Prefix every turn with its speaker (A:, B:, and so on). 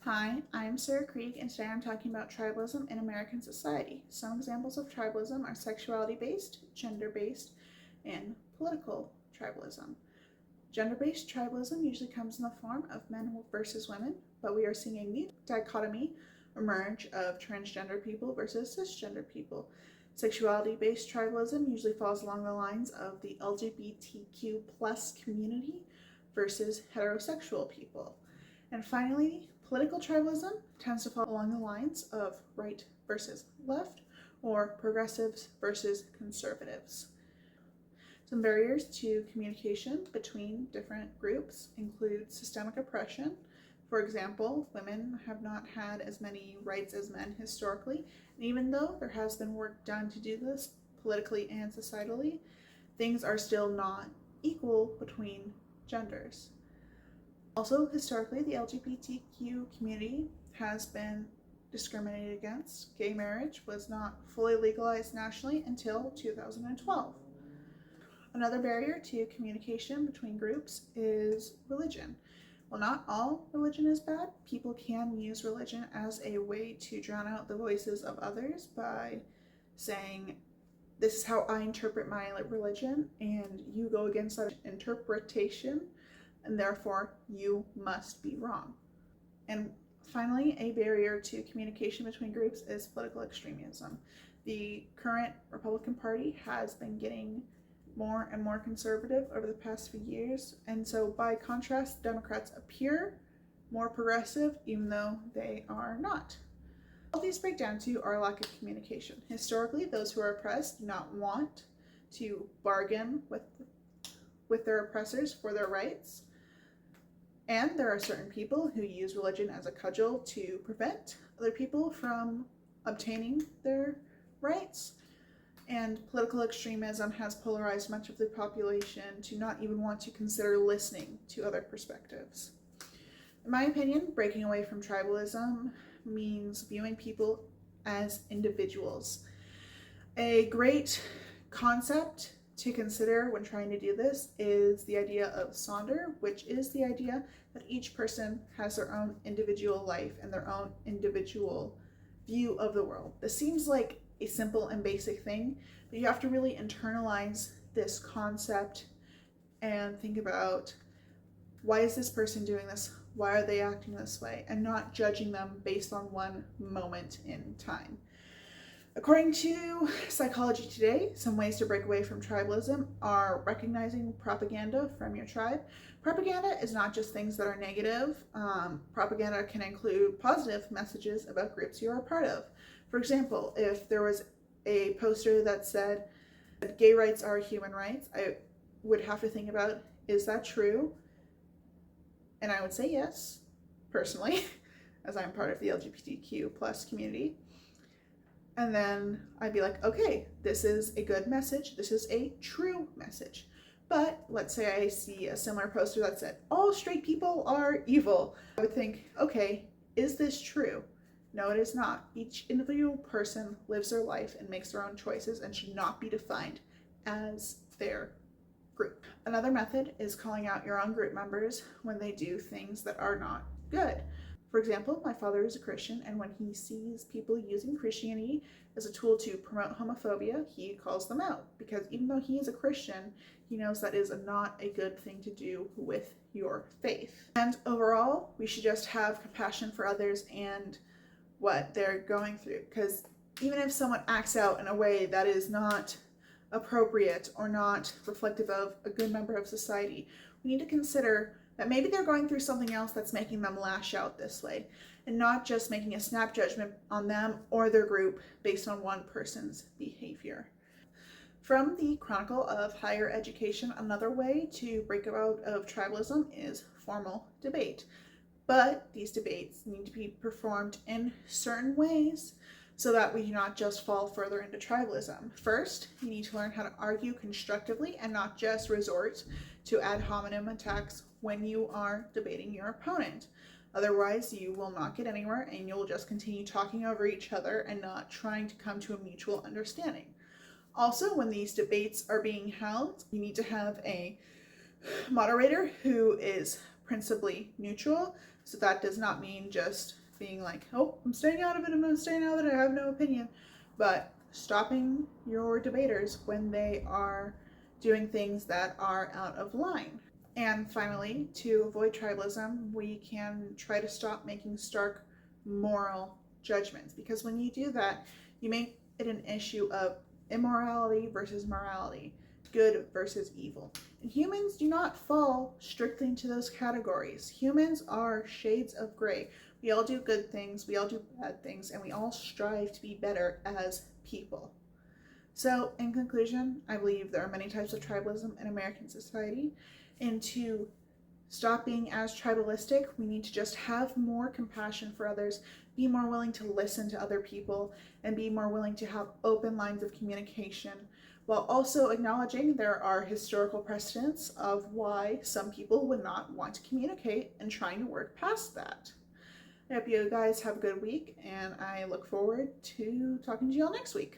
A: Hi, I'm Sarah Krieg, and today I'm talking about tribalism in American society. Some examples of tribalism are sexuality-based, gender-based, and political tribalism. Gender-based tribalism usually comes in the form of men versus women, but we are seeing a new dichotomy emerge of transgender people versus cisgender people. Sexuality-based tribalism usually falls along the lines of the LGBTQ plus community versus heterosexual people. And finally, political tribalism tends to fall along the lines of right versus left or progressives versus conservatives. Some barriers to communication between different groups include systemic oppression. For example, women have not had as many rights as men historically, and even though there has been work done to do this politically and societally, things are still not equal between genders. Also, historically, the LGBTQ community has been discriminated against. Gay marriage was not fully legalized nationally until 2012. Another barrier to communication between groups is religion. While not all religion is bad, people can use religion as a way to drown out the voices of others by saying, this is how I interpret my religion, and you go against that interpretation, and therefore you must be wrong. And finally, a barrier to communication between groups is political extremism. The current Republican Party has been getting more and more conservative over the past few years, and so by contrast, Democrats appear more progressive even though they are not. All these break down to our lack of communication. Historically, those who are oppressed do not want to bargain with their oppressors for their rights. And there are certain people who use religion as a cudgel to prevent other people from obtaining their rights. And political extremism has polarized much of the population to not even want to consider listening to other perspectives. In my opinion, breaking away from tribalism means viewing people as individuals. A great concept to consider when trying to do this is the idea of Sonder, which is the idea that each person has their own individual life and their own individual view of the world. This seems like a simple and basic thing, but you have to really internalize this concept and think about, why is this person doing this? Why are they acting this way? And not judging them based on one moment in time. According to Psychology Today, some ways to break away from tribalism are recognizing propaganda from your tribe. Propaganda is not just things that are negative. Propaganda can include positive messages about groups you are a part of. For example, if there was a poster that said that gay rights are human rights, I would have to think about, is that true? And I would say yes, personally, as I'm part of the LGBTQ plus community. And then I'd be like, okay, this is a good message. This is a true message. But let's say I see a similar poster that said, all straight people are evil. I would think, okay, is this true? No, it is not. Each individual person lives their life and makes their own choices and should not be defined as their group. Another method is calling out your own group members when they do things that are not good. For example, my father is a Christian, and when he sees people using Christianity as a tool to promote homophobia, he calls them out, because even though he is a Christian, he knows that is not a good thing to do with your faith. And overall, we should just have compassion for others and what they're going through, because even if someone acts out in a way that is not appropriate or not reflective of a good member of society, we need to consider that maybe they're going through something else that's making them lash out this way, and not just making a snap judgment on them or their group based on one person's behavior. From the Chronicle of Higher Education, another way to break out of tribalism is formal debate. But these debates need to be performed in certain ways so that we do not just fall further into tribalism. First, you need to learn how to argue constructively and not just resort to ad hominem attacks when you are debating your opponent. Otherwise, you will not get anywhere and you'll just continue talking over each other and not trying to come to a mutual understanding. Also, when these debates are being held, you need to have a moderator who is principally neutral, So that does not mean just being like, oh, I'm staying out of it, I'm staying out of it, I have no opinion, but stopping your debaters when they are doing things that are out of line. And finally, to avoid tribalism, we can try to stop making stark moral judgments, because when you do that, you make it an issue of immorality versus morality, good versus evil. And humans do not fall strictly into those categories. Humans are shades of gray. We all do good things, we all do bad things, and we all strive to be better as people. So, in conclusion, I believe there are many types of tribalism in American society, and to stop being as tribalistic, we need to just have more compassion for others, be more willing to listen to other people, and be more willing to have open lines of communication, while also acknowledging there are historical precedents of why some people would not want to communicate and trying to work past that. I hope you guys have a good week, and I look forward to talking to you all next week.